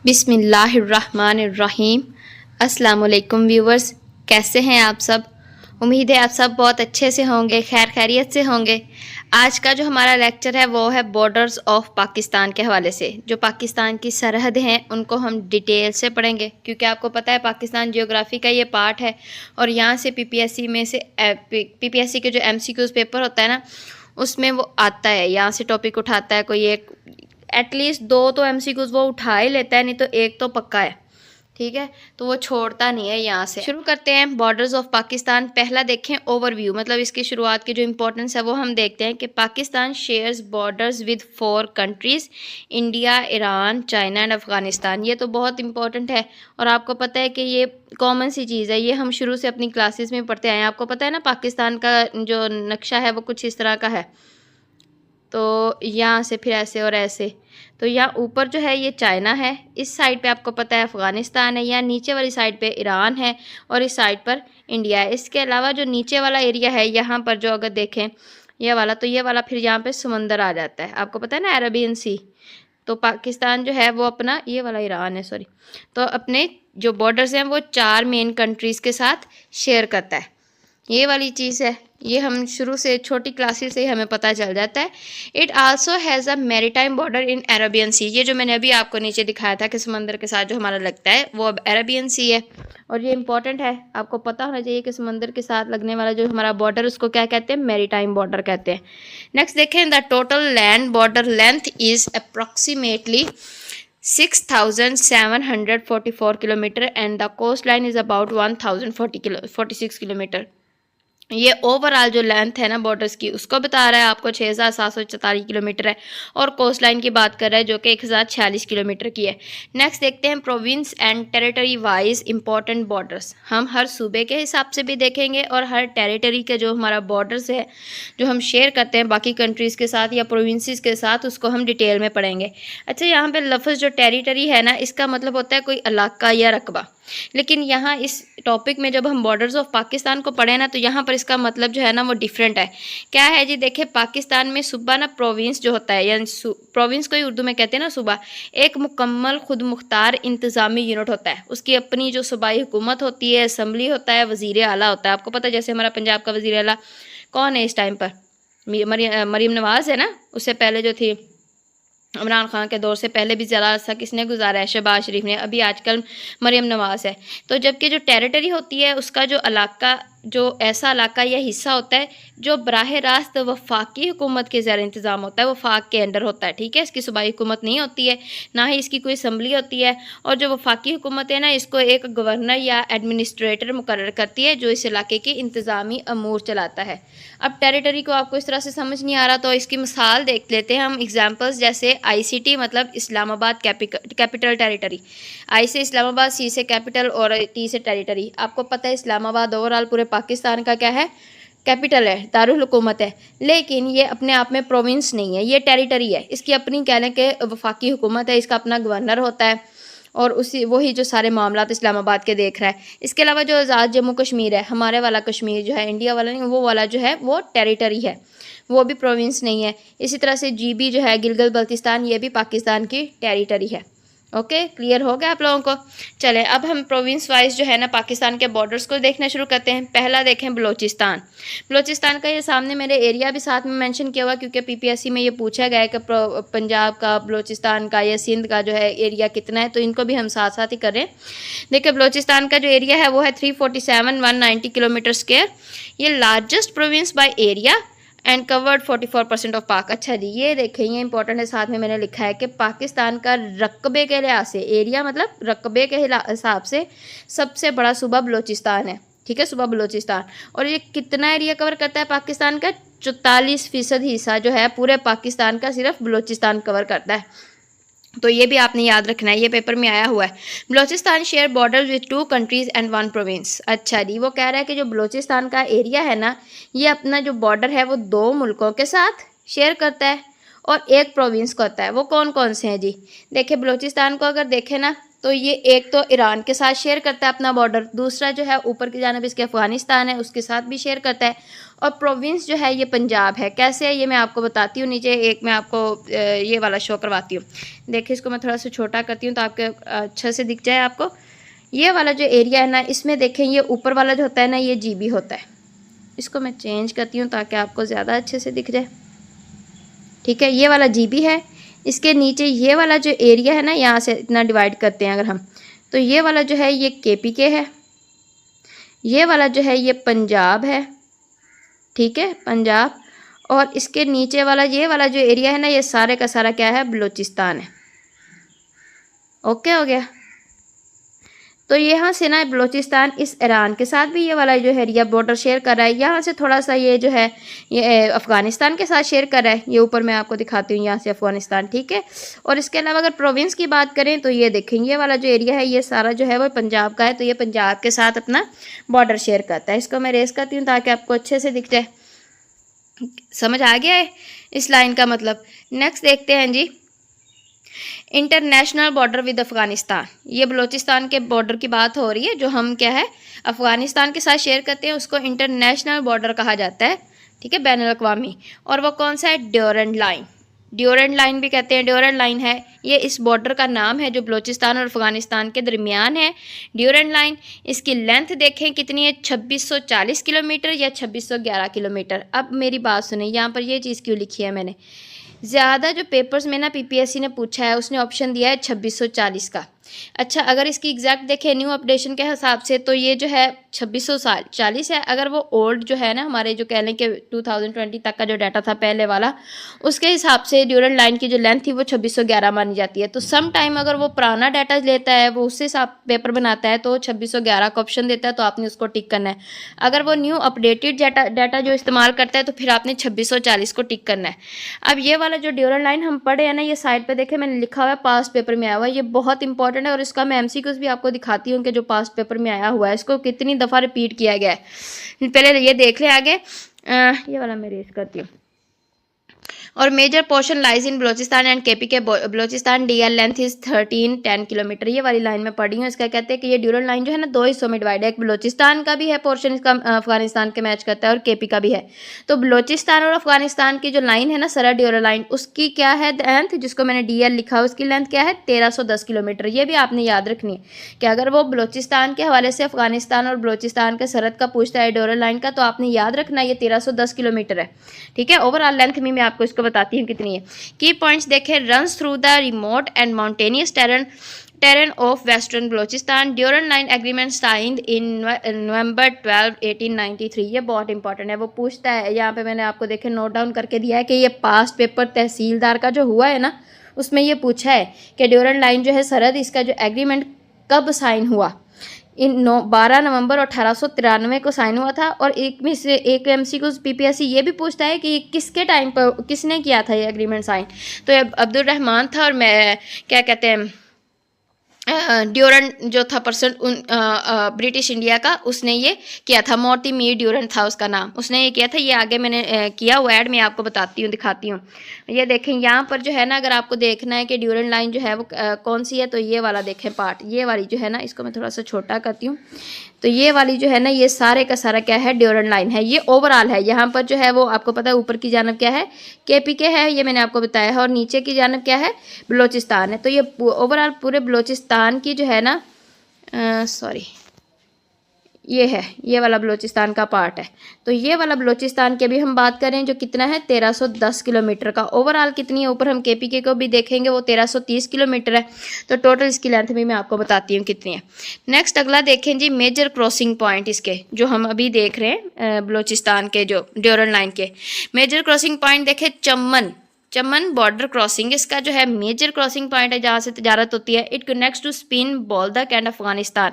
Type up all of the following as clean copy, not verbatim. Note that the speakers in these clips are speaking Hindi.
बिस्मिल्लाहिर्रहमानिर्रहीम। अस्सलाम वालेकुम व्यूवर्स, कैसे हैं आप सब। उम्मीद है आप सब बहुत अच्छे से होंगे, खैर खैरियत से होंगे। आज का जो हमारा लेक्चर है वो है बॉर्डर्स ऑफ पाकिस्तान के हवाले से। जो पाकिस्तान की सरहद हैं उनको हम डिटेल से पढ़ेंगे, क्योंकि आपको पता है पाकिस्तान जियोग्राफी का ये पार्ट है और यहाँ से पीपीएससी में से पीपीएससी के जो एमसीक्यूज पेपर होता है ना, उसमें वो आता है, यहाँ से टॉपिक उठाता है कोई एक, एटलीस्ट दो तो एमसीक्यूज वो उठा ही लेता है, नहीं तो एक तो पक्का है। ठीक है, तो वो छोड़ता नहीं है। यहाँ से शुरू करते हैं बॉर्डर्स ऑफ पाकिस्तान। पहला देखें ओवरव्यू, मतलब इसकी शुरुआत की जो इंपॉर्टेंस है वो हम देखते हैं कि Pakistan shares borders with 4 countries, India, Iran, China and Afghanistan. ये तो बहुत इंपॉर्टेंट है और आपको पता है कि ये कॉमन सी चीज़ है, ये हम शुरू से अपनी क्लासेस में पढ़ते आए हैं। आपको पता है ना पाकिस्तान का जो नक्शा है वो कुछ इस तरह का है, तो यहाँ से फिर ऐसे और ऐसे, तो यहाँ ऊपर जो है ये चाइना है, इस साइड पे आपको पता है अफ़गानिस्तान है, या नीचे वाली साइड पे ईरान है और इस साइड पर इंडिया है। इसके अलावा जो नीचे वाला एरिया है यहाँ पर जो अगर देखें ये वाला, तो ये वाला फिर यहाँ पे समंदर आ जाता है। आपको पता है ना अरेबियन सी। तो पाकिस्तान जो है वो अपना, ये वाला ईरान है सॉरी, तो अपने जो बॉर्डर्स हैं वो 4 मेन कंट्रीज़ के साथ शेयर करता है। ये वाली चीज़ है, ये हम शुरू से छोटी क्लासेस से ही हमें पता चल जाता है। It also has a maritime border in Arabian sea. ये जो मैंने अभी आपको नीचे दिखाया था कि समंदर के साथ जो हमारा लगता है वो अब अरेबियन सी है, और ये इंपॉर्टेंट है, आपको पता होना चाहिए कि समंदर के साथ लगने वाला जो हमारा बॉर्डर उसको क्या कहते हैं, मैरीटाइम बॉर्डर कहते हैं। नेक्स्ट देखें, the total land border length is approximately 6,744 kilometre and the coast line is about 1,046 kilometre. ये ओवरऑल जो लेंथ है ना बॉर्डर्स की उसको बता रहा है आपको 6,744 किलोमीटर है, और कोस्ट लाइन की बात कर रहा है जो कि 1,046 किलोमीटर की है। नेक्स्ट देखते हैं province and territory wise important borders. हम हर सूबे के हिसाब से भी देखेंगे और हर टेरिटरी के जो हमारा बॉर्डर्स है जो हम शेयर करते हैं बाकी कंट्रीज़ के साथ या प्रोविंसेस के साथ, उसको हम डिटेल में पढ़ेंगे। अच्छा, यहाँ पर लफ्ज़ जो टेरिटरी है ना, इसका मतलब होता है कोई इलाका या रकबा, लेकिन यहाँ इस टॉपिक में जब हम बॉर्डर्स ऑफ पाकिस्तान को पढ़े ना, तो यहाँ पर इसका मतलब जो है ना वो डिफरेंट है। क्या है जी, देखिए पाकिस्तान में सूबा ना प्रोविंस जो होता है, यानी प्रोविंस को ही उर्दू में कहते हैं ना सूबा, एक मुकम्मल खुद मुख्तार इंतज़ामी यूनिट होता है। उसकी अपनी जो सूबाई हुकूमत होती है, असम्बली होता है, वज़ीर आला होता है। आपको पता है जैसे हमारा पंजाब का वज़ीर आला कौन है इस टाइम पर, मरीम नवाज़ है ना। उससे पहले जो थी इमरान खान के दौर से पहले भी ज़रा सा किसने गुजारा है, शहबाज शरीफ ने। अभी आजकल मरीम नवाज़ है। तो जबकि जो टेरिटरी होती है उसका जो इलाका, जो ऐसा इलाका या हिस्सा होता है जो बराह रास्त वफाकी हुकूमत के ज़र इंतज़ाम होता है, वफाक के अंडर होता है। ठीक है, इसकी सूबाई हुकूमत नहीं होती है, ना ही इसकी कोई असम्बली होती है। और जो वफाकी हुकूमत है ना, इसको एक गवर्नर या एडमिनिस्ट्रेटर मुकर्रर करती है जो इस इलाके की इंतज़ामी अमूर चलाता है। अब टेरिटरी को आपको इस तरह से समझ नहीं आ रहा तो इसकी मिसाल देख लेते हैं हम, एग्जाम्पल्स जैसे ICT मतलब इस्लामाबाद कैपिटल टेरिटरी। I से इस्लामाबाद, C से कैपिटल और T से टेरिटरी। आपको पता है इस्लामाबाद ओवरऑल पूरे पाकिस्तान का क्या है, कैपिटल है, दारुल हुकूमत है, लेकिन ये अपने आप में प्रोविंस नहीं है, ये टेरिटरी है। इसकी अपनी कहने के वफाकी हुकूमत है, इसका अपना गवर्नर होता है और उसी वही जो सारे मामलात इस्लामाबाद के देख रहा है। इसके अलावा जो आज़ाद जम्मू कश्मीर है, हमारे वाला कश्मीर जो है, इंडिया वाला नहीं, वो वाला जो है वो टेरिटरी है, वो भी प्रोविंस नहीं है। इसी तरह से GB जो है गिलगित बल्तिस्तान, ये भी पाकिस्तान की टेरिटरी है। ओके, क्लियर हो गया आप लोगों को। चलें अब हम प्रोविंस वाइज जो है ना पाकिस्तान के बॉर्डर्स को देखना शुरू करते हैं। पहला देखें बलोचिस्तान। बलोचिस्तान का ये सामने मेरे एरिया भी साथ में मेंशन किया हुआ, क्योंकि PPSC में ये पूछा गया है कि पंजाब का, बलोचिस्तान का या सिंध का जो है एरिया कितना है, तो इनको भी हम साथ साथ ही करें। देखिए बलोचिस्तान का जो एरिया है वो है 347,190 किलोमीटर स्क्वायर। ये largest province by area and covered 44% of पाक। अच्छा जी, ये देखें ये इंपॉर्टेंट है, साथ में मैंने लिखा है कि पाकिस्तान का रकबे के लिहाज से, एरिया मतलब रकबे के हिसाब से सबसे बड़ा सूबा बलोचिस्तान है। ठीक है, सूबा बलोचिस्तान। और ये कितना एरिया कवर करता है पाकिस्तान का, 44% हिस्सा जो है पूरे पाकिस्तान का सिर्फ बलोचिस्तान कवर करता है। तो ये भी आपने याद रखना है, ये पेपर में आया हुआ है। Balochistan share border with 2 countries and 1 province. अच्छा जी, वो कह रहा है कि जो बलोचिस्तान का एरिया है ना, ये अपना जो बॉर्डर है वो 2 मुल्कों के साथ शेयर करता है और 1 प्रोविंस को होता है। वो कौन कौन से हैं जी, देखिए बलोचिस्तान को अगर देखें ना, तो ये एक तो ईरान के साथ शेयर करता है अपना बॉर्डर, दूसरा जो है ऊपर की जानिब इसके अफ़गानिस्तान है उसके साथ भी शेयर करता है, और प्रोविंस जो है ये पंजाब है। कैसे है ये मैं आपको बताती हूँ। नीचे एक मैं आपको ये वाला शो करवाती हूँ। देखिए इसको मैं थोड़ा सा छोटा करती हूँ तो आपके अच्छा से दिख जाए आपको। ये वाला जो एरिया है ना, इसमें देखें ये ऊपर वाला जो होता है ना, ये GB होता है। इसको मैं चेंज करती हूँ ताकि आपको ज़्यादा अच्छे से दिख जाए। ठीक है, ये वाला GB है। इसके नीचे ये वाला जो एरिया है ना, यहाँ से इतना डिवाइड करते हैं अगर हम, तो ये वाला जो है ये KPK है। ये वाला जो है ये पंजाब है। ठीक है, पंजाब। और इसके नीचे वाला ये वाला जो एरिया है ना, ये सारे का सारा क्या है, बलूचिस्तान है। ओके हो गया। तो यहाँ से ना बलूचिस्तान इस ईरान के साथ भी ये वाला जो है एरिया बॉर्डर शेयर कर रहा है। यहाँ से थोड़ा सा ये जो है ये अफ़गानिस्तान के साथ शेयर कर रहा है। ये ऊपर मैं आपको दिखाती हूँ, यहाँ से अफ़गानिस्तान। ठीक है, और इसके अलावा अगर प्रोविंस की बात करें तो ये देखें ये वाला जो एरिया है ये सारा जो है वो पंजाब का है। तो ये पंजाब के साथ अपना बॉर्डर शेयर करता है। इसको मैं रेस करती हूँ ताकि आपको अच्छे से दिख जाए। समझ आ गया है इस लाइन का मतलब। नेक्स्ट देखते हैं जी, इंटरनेशनल बॉर्डर विद अफगानिस्तान। ये बलूचिस्तान के बॉर्डर की बात हो रही है जो हम क्या है अफगानिस्तान के साथ शेयर करते हैं, उसको इंटरनेशनल बॉर्डर कहा जाता है। ठीक है, बैनुल अक़वामी। और वो कौन सा है, ड्यूरेंट लाइन। ड्यूरेंट लाइन भी कहते हैं, ड्यूरेंट लाइन है ये इस बॉर्डर का नाम है जो बलूचिस्तान और अफगानिस्तान के दरमियान है, ड्यूरेंट लाइन। इसकी लेंथ देखें कितनी है, 2640 किलोमीटर या 2611 किलोमीटर। अब मेरी बात सुने, यहाँ पर ये चीज़ क्यों लिखी है मैंने, ज़्यादा जो पेपर्स में ना PPSC ने पूछा है उसने ऑप्शन दिया है 2640 का। अच्छा, अगर इसकी एग्जैक्ट देखें न्यू अपडेशन के हिसाब से तो ये जो है 2640 है। अगर वो ओल्ड जो है ना हमारे जो कह लें कि 2020 तक का जो डाटा था पहले वाला, उसके हिसाब से ड्यूरेंट लाइन की जो लेंथ थी वो 2611 मानी जाती है। तो सम टाइम अगर वो पुराना डाटा लेता है, वो उससे हिसाब पेपर बनाता है तो 2611 का ऑप्शन देता है, तो आपने उसको टिक करना है। अगर वो न्यू अपडेटेड डाटा जो इस्तेमाल करता है तो फिर आपने 2640 को टिक करना है। अब ये वाला जो ड्यूरेंट लाइन हम पढ़े हैं ना, ये साइड पर देखें मैंने लिखा हुआ है, पास्ट पेपर में आया हुआ है। ये बहुत इंपॉर्टेंट है और इसका मैं MCQs भी आपको दिखाती हूँ कि जो पास्ट पेपर में आया हुआ है इसको कितनी दफ़ा रिपीट किया गया है। पहले ये देख लें आगे। ये वाला मैं रेस करती हूँ। और major portion lies in Balochistan and KPK। Balochistan DL length is 1310 kilometre. ये वाली लाइन में पढ़ी हूँ। इसका कहते हैं कि ये ड्यूरेंट लाइन जो है ना दो हिस्सों में डिवाइड है। एक बलूचिस्तान का भी है पोर्शन, इसका अफगानिस्तान के मैच करता है, और KP का भी है। तो बलूचिस्तान और अफगानिस्तान की जो लाइन है ना सरहद ड्यूरेंट लाइन, उसकी क्या है लेंथ, जिसको मैंने DL लिखा है, उसकी लेंथ क्या है 1310 किलोमीटर। ये भी आपने याद रखनी है कि अगर वो बलूचिस्तान के हवाले से अफगानिस्तान और बलूचिस्तान के सरहद का पूछता है ड्यूरेंट लाइन का, तो आपने याद रखना ये 1310 किलोमीटर है। ठीक है, ओवरऑल लेंथ में मैं आपको इसको बताती हूँ कितनी है। की पॉइंट्स देखें, runs through the remote and mountainous terrain of western Balochistan. Durand line agreement signed in November 12, 1893। ये बहुत इंपॉर्टेंट है, वो पूछता है। यहाँ पे मैंने आपको देखे नोट डाउन करके दिया है कि ये पास्ट पेपर तहसीलदार का जो हुआ है ना, उसमें ये पूछा है कि ड्यूरेंट लाइन जो है सरहद, इसका जो एग्रीमेंट कब साइन हुआ। 12 नवंबर 1893 को साइन हुआ था। और एक में से एक MCQ PPSC ये भी पूछता है कि किसके टाइम पर किसने किया था ये एग्रीमेंट साइन। तो अब्दुल रहमान था, और मैं क्या कहते हैं ड्यूरेंट जो था पर्सन ब्रिटिश इंडिया का, उसने ये किया था। मोती मीर ड्यूरेंट था उसका नाम, उसने ये किया था। ये आगे मैंने किया हुआ ऐड मैं आपको बताती हूँ, दिखाती हूँ। ये देखें यहाँ पर जो है ना, अगर आपको देखना है कि ड्यूरेंट लाइन जो है वो कौन सी है, तो ये वाला देखें पार्ट, ये वाली जो है ना, इसको मैं थोड़ा सा छोटा करती हूँ। तो ये वाली जो है ना, ये सारे का सारा क्या है, ड्यूरेंट लाइन है। ये ओवरऑल है। यहाँ पर जो है वो आपको पता है ऊपर की जानब क्या है, KPK है, ये मैंने आपको बताया है, और नीचे की जानब क्या है, बलूचिस्तान है। तो ये ओवरऑल पूरे बलूचिस्तान की जो है ना, सॉरी ये है, ये वाला बलूचिस्तान का पार्ट है। तो ये वाला बलूचिस्तान की अभी हम बात करें जो कितना है 1310 किलोमीटर का। ओवरऑल कितनी है, ऊपर हम KPK को भी देखेंगे, वो 1330 किलोमीटर है। तो टोटल इसकी लेंथ भी मैं आपको बताती हूँ कितनी है। नेक्स्ट अगला देखें जी, मेजर क्रॉसिंग पॉइंट इसके जो हम अभी देख रहे हैं बलूचिस्तान के जो ड्यूरेंट लाइन के मेजर क्रॉसिंग पॉइंट देखें। चमन बॉर्डर क्रॉसिंग इसका जो है मेजर क्रॉसिंग पॉइंट है जहाँ से तजारत होती है। It connects to Spin, Boldak and Afghanistan.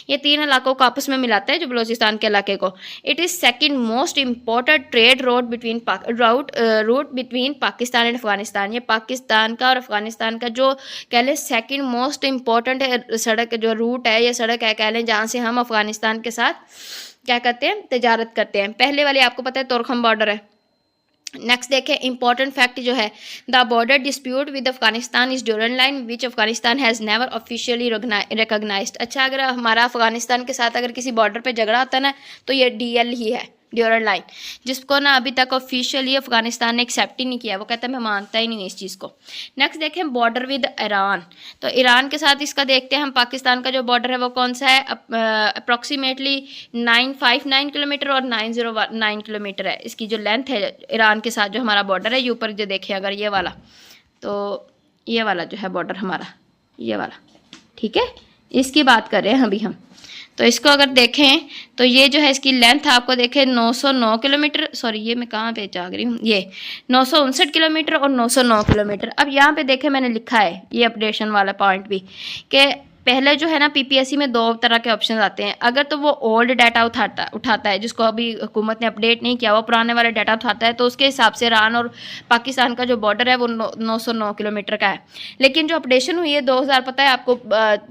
ये तीन इलाकों को आपस में मिलाता है जो बलूचिस्तान के इलाके को। It is second most important trade route between Pakistan and Afghanistan. ये पाकिस्तान का और अफगानिस्तान का जो कह लें सेकंड मोस्ट इम्पोर्टेंट सड़क जो रूट है, ये सड़क है कह लें, जहाँ से हम अफगानिस्तान के साथ क्या करते हैं, तजारत करते हैं। पहले वाले आपको पता है तोरखम बॉर्डर है। नेक्स्ट देखें इंपॉर्टेंट फैक्ट जो है, the border dispute with Afghanistan is Durand line which Afghanistan has never officially recognised. अच्छा, अगर हमारा अफगानिस्तान के साथ अगर किसी बॉर्डर पे झगड़ा होता है ना, तो ये DL ही है, ड्यूरल लाइन, जिसको ना अभी तक ऑफिशियली अफगानिस्तान ने एक्सेप्ट ही नहीं किया। वो कहता है मैं मानता ही नहीं इस चीज़ को। नेक्स्ट देखें बॉर्डर विद ईरान। तो ईरान के साथ इसका देखते हैं हम, पाकिस्तान का जो बॉर्डर है वो कौन सा है, अप्रॉक्सीमेटली 959 किलोमीटर और 909 किलोमीटर है इसकी जो लेंथ है ईरान के साथ जो हमारा बॉर्डर है। ये ऊपर जो देखें अगर ये वाला, तो ये वाला जो है बॉर्डर हमारा, ये वाला, ठीक है, इसकी बात कर रहे हैं अभी हम। तो इसको अगर देखें तो ये जो है इसकी लेंथ आपको देखें 909 किलोमीटर, सॉरी ये मैं कहाँ पे जा रही हूँ, ये 959 किलोमीटर और 909 किलोमीटर। अब यहाँ पे देखें मैंने लिखा है ये अपडेशन वाला पॉइंट भी, कि पहले जो है ना पीपीएससी में 2 तरह के ऑप्शन आते हैं। अगर तो वो ओल्ड डाटा उठाता है जिसको अभी हुकूमत ने अपडेट नहीं किया, वो पुराने वाले डाटा उठाता है, तो उसके हिसाब से ईरान और पाकिस्तान का जो बॉर्डर है वो 909 किलोमीटर का है। लेकिन जो अपडेशन हुई है 2000 पता है आपको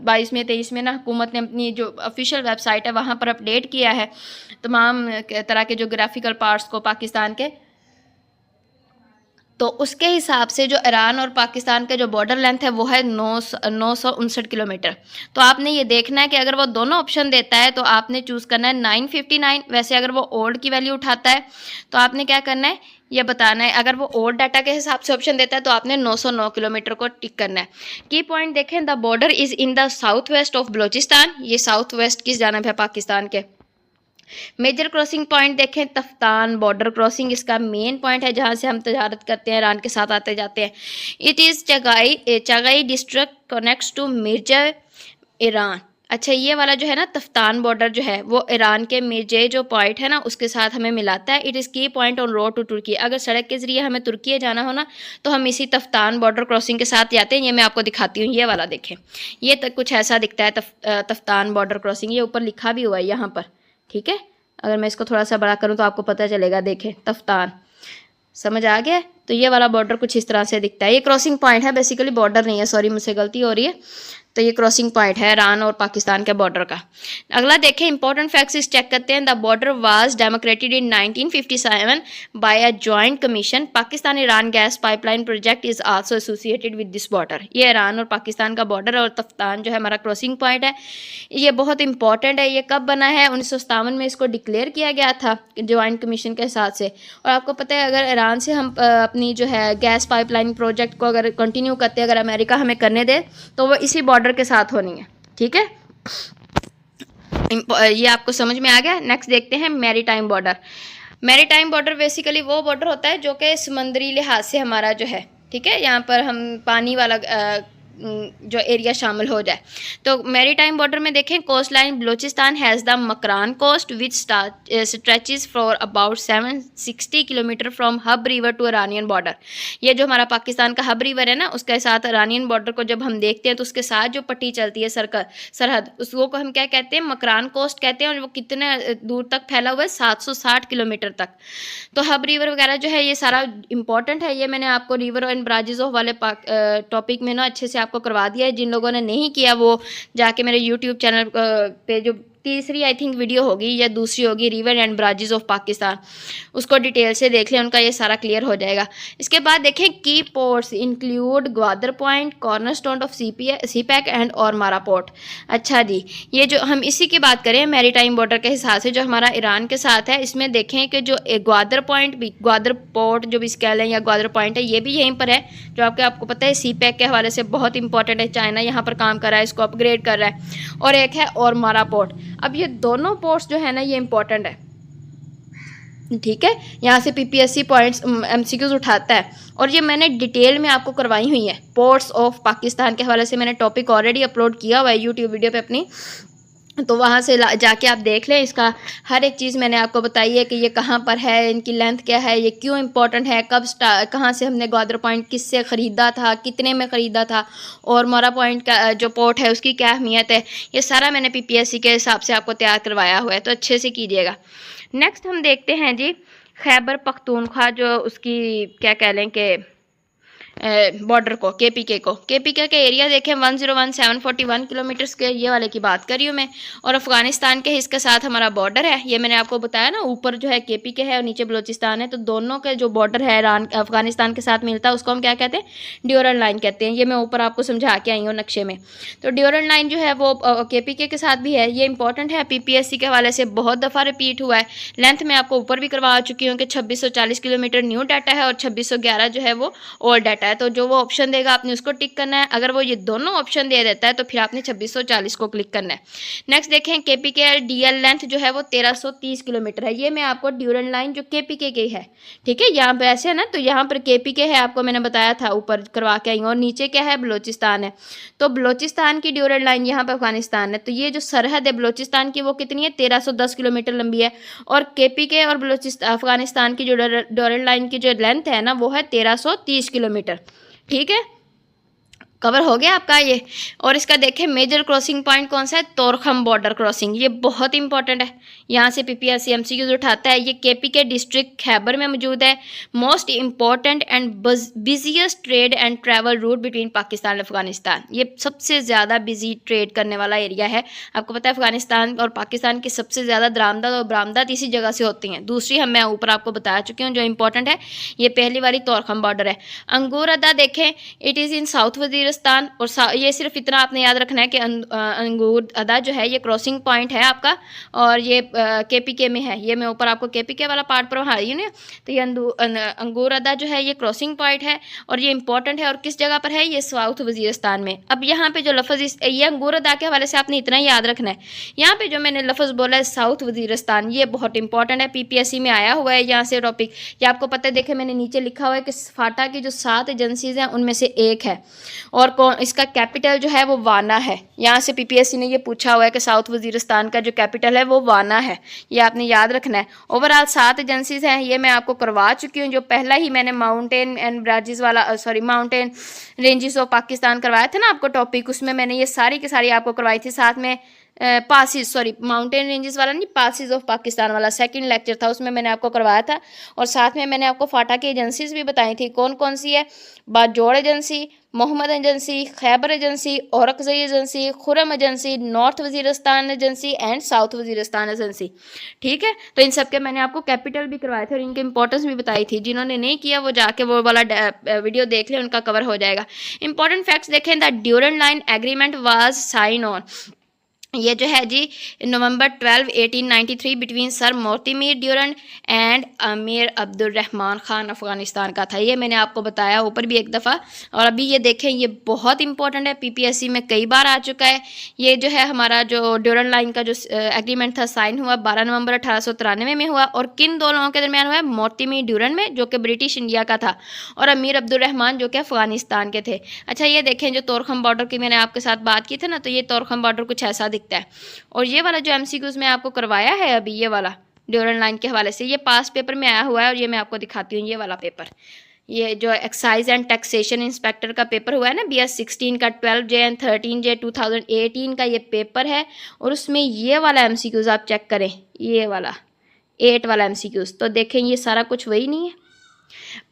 22 में 23 में ना, हुकूमत ने अपनी जो ऑफिशियल वेबसाइट है वहाँ पर अपडेट किया है तमाम तरह के जो ग्राफिकल पार्ट्स को पाकिस्तान के। तो उसके हिसाब से जो ईरान और पाकिस्तान का जो बॉर्डर लेंथ है वो है 959 किलोमीटर। तो आपने ये देखना है कि अगर वो दोनों ऑप्शन देता है तो आपने चूज़ करना है 959। वैसे अगर वो ओल्ड की वैल्यू उठाता है तो आपने क्या करना है, ये बताना है। अगर वो ओल्ड डाटा के हिसाब से ऑप्शन देता है तो आपने 909 किलोमीटर को टिक करना है। की पॉइंट देखें, the border is in the south west of Balochistan, ये साउथ वेस्ट की जानब है पाकिस्तान के। मेजर क्रॉसिंग पॉइंट देखें, तफ्तान बॉर्डर क्रॉसिंग इसका मेन पॉइंट है जहाँ से हम तजारत करते हैं, ईरान के साथ आते जाते हैं। It is Chagai district connects to मिर्जा ईरान। अच्छा ये वाला जो है ना तफ्तान बॉर्डर जो है वो ईरान के मिर्जे जो पॉइंट है ना उसके साथ हमें मिलाता है। इट इज़ की पॉइंट ऑन रोड टू तुर्की। अगर सड़क के ज़रिए हमें तुर्की जाना हो ना तो हम इसी तफ्तान बॉर्डर क्रॉसिंग के साथ जाते हैं। ये मैं आपको दिखाती हूँ, ये वाला देखें, ये तक कुछ ऐसा दिखता है तफ्तान बॉर्डर क्रॉसिंग, ये ऊपर लिखा भी हुआ है यहाँ पर, ठीक है। अगर मैं इसको थोड़ा सा बड़ा करूँ तो आपको पता चलेगा, देखें तफ्तान, समझ आ गया। तो ये वाला बॉर्डर कुछ इस तरह से दिखता है। ये क्रॉसिंग पॉइंट है, बेसिकली बॉर्डर नहीं है, सॉरी मुझसे गलती हो रही है। तो ये क्रॉसिंग पॉइंट है ईरान और पाकिस्तान के बॉर्डर का। अगला देखें इंपॉर्टेंट फैक्ट्स इस चेक करते हैं। The border was demarcated in 1957 by a joint commission. Pakistan Iran gas pipeline project is also associated with this border. ये ईरान और पाकिस्तान का बॉर्डर और तफ्तान जो है हमारा क्रॉसिंग पॉइंट है, ये बहुत इंपॉर्टेंट है। ये कब बना है, 1957 में इसको डिक्लेयर किया गया था जॉइंट कमीशन के हिसाब से। और आपको पता है अगर ईरान से हम अपनी जो है गैस पाइपलाइन प्रोजेक्ट को अगर कंटिन्यू करते हैं, अगर अमेरिका हमें करने दे तो वो इसी बॉर्डर के साथ होनी है, ठीक है। ये आपको समझ में आ गया। नेक्स्ट देखते हैं maritime border. Maritime border basically वो बॉर्डर होता है जो कि समुद्री लिहाज से हमारा जो है, ठीक है, यहाँ पर हम पानी वाला जो एरिया शामिल हो जाए। तो मैरीटाइम बॉर्डर में देखें, coast line Balochistan has the Makran coast which stretches for about 760 kilometre from Hub river to Iranian border. ये जो हमारा पाकिस्तान का हब रिवर है ना उसके साथ ईरानियन बॉर्डर को जब हम देखते हैं तो उसके साथ जो पट्टी चलती है सरहद, उसको हम क्या कहते हैं, मकरान कोस्ट कहते हैं। और वो कितने दूर तक फैला हुआ है, 760 किलोमीटर तक। तो हब रिवर वगैरह जो है ये सारा इंपॉर्टेंट है। ये मैंने आपको रिवर एंड ब्राजेस ऑफ वाले टॉपिक में ना अच्छे से आपको करवा दिया है। जिन लोगों ने नहीं किया वो जाके मेरे यूट्यूब चैनल पे जो तीसरी आई थिंक वीडियो होगी या दूसरी होगी, रिवर एंड ब्राजेस ऑफ पाकिस्तान, उसको डिटेल से देख लें, उनका ये सारा क्लियर हो जाएगा। इसके बाद देखें की ports include Gwadar point, cornerstone of CPEC and और मारा पोर्ट। अच्छा जी, ये जो हम इसी की बात करें मैरीटाइम बॉर्डर के हिसाब से जो हमारा ईरान के साथ है, इसमें देखें कि जो ग्वादर पॉइंट भी, ग्वादर पोर्ट जो भी इसके लें या ग्वादर पॉइंट है, ये भी यहीं पर है, जो आपको पता है सीपैक के हवाले से बहुत इंपॉर्टेंट है। चाइना यहाँ पर काम कर रहा है, इसको अपग्रेड कर रहा है। और एक है और मारा पोर्ट। अब ये दोनों पोर्ट्स जो है ना ये इंपॉर्टेंट है, ठीक है। यहाँ से पीपीएससी पॉइंट्स एमसीक्यूज उठाता है और ये मैंने डिटेल में आपको करवाई हुई है। पोर्ट्स ऑफ पाकिस्तान के हवाले से मैंने टॉपिक ऑलरेडी अपलोड किया हुआ है यूट्यूब वीडियो पे अपनी, तो वहाँ से जाके आप देख लें। इसका हर एक चीज़ मैंने आपको बताई है कि ये कहाँ पर है, इनकी लेंथ क्या है, ये क्यों इंपॉर्टेंट है, कब कहाँ से हमने ग्वादर पॉइंट किससे ख़रीदा था, कितने में ख़रीदा था, और मोरा पॉइंट का जो पोर्ट है उसकी क्या अहमियत है। ये सारा मैंने पीपीएससी के हिसाब से आपको तैयार करवाया हुआ है, तो अच्छे से कीजिएगा। नेक्स्ट हम देखते हैं जी खैबर पख्तूनख्वा, जो उसकी क्या कह लें कि बॉर्डर को, केपीके को। केपीके के एरिया देखें 101,741 किलोमीटर के, ये वाले की बात कर रही हूँ मैं। और अफगानिस्तान के इसके साथ हमारा बॉर्डर है, ये मैंने आपको बताया ना, ऊपर जो है केपीके है और नीचे बलोचिस्तान है, तो दोनों के जो बॉर्डर है ईरान अफगानिस्तान के साथ मिलता है उसको हम क्या कहते हैं, ड्यूरल लाइन कहते हैं। ये मैं ऊपर आपको समझा के आई हूँ नक्शे में। तो ड्यूरल लाइन जो है वो केपीके के साथ भी है, ये इंपॉर्टेंट है, पीपीएससी के हवाले से बहुत दफ़ा रिपीट हुआ है। लेंथ में आपको ऊपर भी करवा चुकी हूँ कि 2640 किलोमीटर न्यू डाटा है और 2611 जो है वो ओल्ड डाटा है। तो जो वो ऑप्शन देगा आपने उसको टिक करना है। अगर वो ये दोनों ऑप्शन दे देता है तो फिर आपने 2640 को क्लिक करना है। नेक्स्ट देखें, केपीके डीएल लेंथ जो है वो 1330 किलोमीटर है। ये मैं आपको ड्यूरल लाइन जो केपीके की है, ठीक है, यहाँ पे ऐसे है ना, तो यहाँ पर केपीके है, आपको मैंने बताया था ऊपर करवा के आई हूँ, और नीचे क्या है, बलोचिस्तान है। तो बलोचिस्तान की ड्यूरल लाइन यहाँ पे अफगानिस्तान है, तो ये जो सरहद है बलोचिस्तान की वो कितनी है, 1310 किलोमीटर लंबी है। और केपीके और बलोचिस्तान अफगानिस्तान की जो ड्यूरल लाइन की जो लेंथ है ना वो है 1330 किलोमीटर। ठीक है, कवर हो गया आपका ये। और इसका देखें मेजर क्रॉसिंग पॉइंट कौन सा है, तोरखम बॉर्डर क्रॉसिंग, ये बहुत इंपॉर्टेंट है, यहाँ से पीपीएससी एमसीक्यूज उठाता है। ये केपीके डिस्ट्रिक्ट खैबर में मौजूद है। Most important and busiest trade and travel route between Pakistan और अफगानिस्तान, ये सबसे ज़्यादा बिजी ट्रेड करने वाला एरिया है। आपको पता है अफगानिस्तान और पाकिस्तान की सबसे ज़्यादा दरामदात और बरामदात इसी जगह से होती हैं। दूसरी हम मैं ऊपर आपको बता चुकी हूँ जो इंपॉर्टेंट है, ये पहली वाली तोरखम बॉर्डर है। अंगूर अदा देखें, it is in south Waziristan. और ये सिर्फ इतना आपने याद रखना है कि अंगूर अदा जो है ये क्रॉसिंग पॉइंट है आपका, और ये केपीके में है। ये मैं ऊपर आपको केपीके वाला पार्ट पढ़ा रही हूँ ना, तो ये अंगूर अदा जो है ये क्रॉसिंग पॉइंट है और ये इंपॉर्टेंट है। और किस जगह पर है, ये साउथ वजीरिस्तान में। अब यहाँ पे जो लफ्ज़ ये अंगूर अदा के हवाले से आपने इतना ही याद रखना है, यहाँ पे जो मैंने लफ्ज़ बोला है साउथ वजीरिस्तान, ये बहुत इंपॉर्टेंट है, पीपीएससी में आया हुआ है यहाँ से टॉपिक। ये आपको पता है, देखे मैंने नीचे लिखा हुआ है कि फाटा की जो 7 एजेंसीज हैं उनमें से एक है, और इसका कैपिटल जो है वो वाना है। यहाँ से पीपीएससी ने ये पूछा हुआ है कि साउथ वजीरिस्तान का जो कैपिटल है वो वाना है, ये आपने याद रखना है। ओवरऑल 7 एजेंसीज हैं, ये मैं आपको करवा चुकी हूँ। जो पहला ही मैंने माउंटेन एंड ब्राजिस वाला माउंटेन रेंजेस ऑफ पाकिस्तान करवाया था ना आपको टॉपिक, उसमें मैंने ये सारी की सारी आपको करवाई थी। साथ में माउंटेन रेंजेस वाला नहीं, पासिस ऑफ पाकिस्तान वाला सेकंड लेक्चर था, उसमें मैंने आपको करवाया था। और साथ में मैंने आपको फाटा की एजेंसीज भी बताई थी, कौन कौन सी है, Bajaur agency, Mohmand agency, Khyber agency, Orakzai agency, Kurram agency, north Waziristan agency and south Waziristan agency. ठीक है, तो इन सब के मैंने आपको कैपिटल भी करवाए थे और इनकी इंपॉर्टेंस भी बताई थी। जिन्होंने नहीं किया वो जाके वो वाला वीडियो देख ले, उनका कवर हो जाएगा। इंपॉर्टेंट फैक्ट्स देखें, the Durand line agreement was sign on, ये जो है जी November 12, 1893 between sir Mortimer Durand and Amir Abdur Rahman Khan Afghanistan का था। ये मैंने आपको बताया ऊपर भी एक दफ़ा। और अभी ये देखें, ये बहुत इंपॉर्टेंट है, पीपीएससी में कई बार आ चुका है। ये जो है हमारा जो ड्यूरन लाइन का जो एग्रीमेंट था साइन हुआ 12 नवंबर 1893 में हुआ। और किन दो लोगों के दरमियान हुआ है, मोर्तिमीर ड्यूरन में जो कि ब्रिटिश इंडिया का था, और अमीर अब्दुर्रहमान जो कि अफ़गानिस्तान के थे। अच्छा, ये देखें जो तोरखम बॉर्डर की मैंने आपके साथ बात की थी ना, तो ये तोरखम बॉर्डर कुछ ऐसा है। और ये वाला जो एमसीक्यूज में आपको करवाया है अभी, ये वाला ड्यूरल लाइन के हवाले से, ये पास पेपर में आया हुआ है। और ये मैं आपको दिखाती हूँ, ये वाला पेपर, ये जो एक्साइज एंड टैक्सेशन इंस्पेक्टर का पेपर हुआ है ना, BS 16 का 12J एंड 13J 2018 का ये पेपर है। और उसमें ये वाला एमसीक्यूज आप चेक करें, ये वाला 8 वाला एमसीक्यूज, तो देखें ये सारा कुछ वही नहीं है।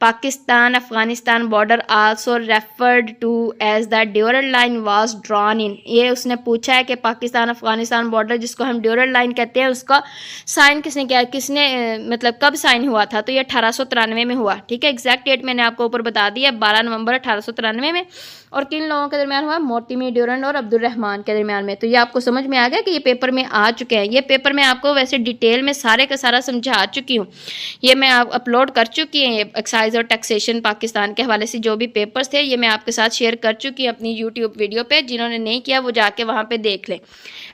Pakistan Afghanistan border also referred to as the Durand line was drawn in, ये उसने पूछा है कि पाकिस्तान अफगानिस्तान बॉर्डर जिसको हम ड्यूरल लाइन कहते हैं उसका साइन किसने किया, किसने मतलब कब साइन हुआ था, तो ये 1893 में हुआ। ठीक है, एग्जैक्ट डेट मैंने आपको ऊपर बता दी है, 12 नवंबर 1893 में। और किन लोगों के दरमियान हुआ, मोर्तिमीर ड्यूरन और अब्दुर्रहमान के दरमियान में। तो ये आपको समझ में आ गया कि ये पेपर में आ चुके हैं। ये पेपर मैं आपको वैसे डिटेल में सारे का सारा समझा चुकी हूँ, ये मैं अपलोड कर चुकी हूँ। ये एक्साइज और टैक्सेशन पाकिस्तान के हवाले से जो भी पेपर्स थे ये मैं आपके साथ शेयर कर चुकी हूँ अपनी यूट्यूब वीडियो पे। जिन्होंने नहीं किया वो जाके वहाँ पे देख लें।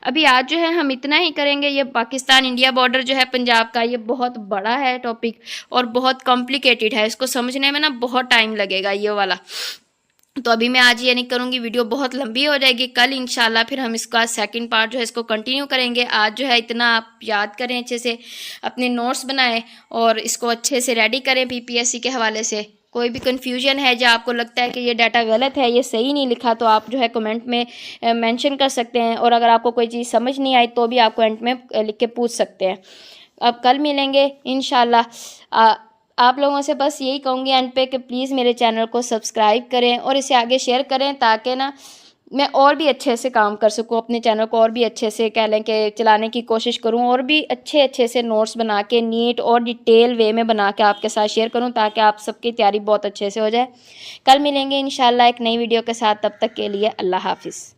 अभी आज जो है हम इतना ही करेंगे। ये पाकिस्तान इंडिया बॉर्डर जो है पंजाब का, ये बहुत बड़ा है टॉपिक और बहुत कॉम्प्लिकेटेड है, इसको समझने में ना बहुत टाइम लगेगा ये वाला। तो अभी मैं आज ये नहीं करूँगी, वीडियो बहुत लंबी हो जाएगी। कल इंशाल्लाह फिर हम इसका सेकंड पार्ट जो है इसको कंटिन्यू करेंगे। आज जो है इतना आप याद करें, अच्छे से अपने नोट्स बनाएं और इसको अच्छे से रेडी करें पीपीएससी के हवाले से। कोई भी कन्फ्यूजन है, जो आपको लगता है कि ये डाटा गलत है, ये सही नहीं लिखा, तो आप जो है कमेंट में मेंशन कर सकते हैं। और अगर आपको कोई चीज़ समझ नहीं आई तो भी आप कमेंट में लिख के पूछ सकते हैं। अब कल मिलेंगे इंशाल्लाह। आप लोगों से बस यही कहूँगी एंड पे कि प्लीज़ मेरे चैनल को सब्सक्राइब करें और इसे आगे शेयर करें, ताकि ना मैं और भी अच्छे से काम कर सकूँ, अपने चैनल को और भी अच्छे से कह लें कि चलाने की कोशिश करूँ, और भी अच्छे अच्छे से नोट्स बना के नीट और डिटेल वे में बना के आपके साथ शेयर करूँ, ताकि आप सबकी तैयारी बहुत अच्छे से हो जाए। कल मिलेंगे इंशाल्लाह एक नई वीडियो के साथ, तब तक के लिए अल्लाह हाफ़िज़।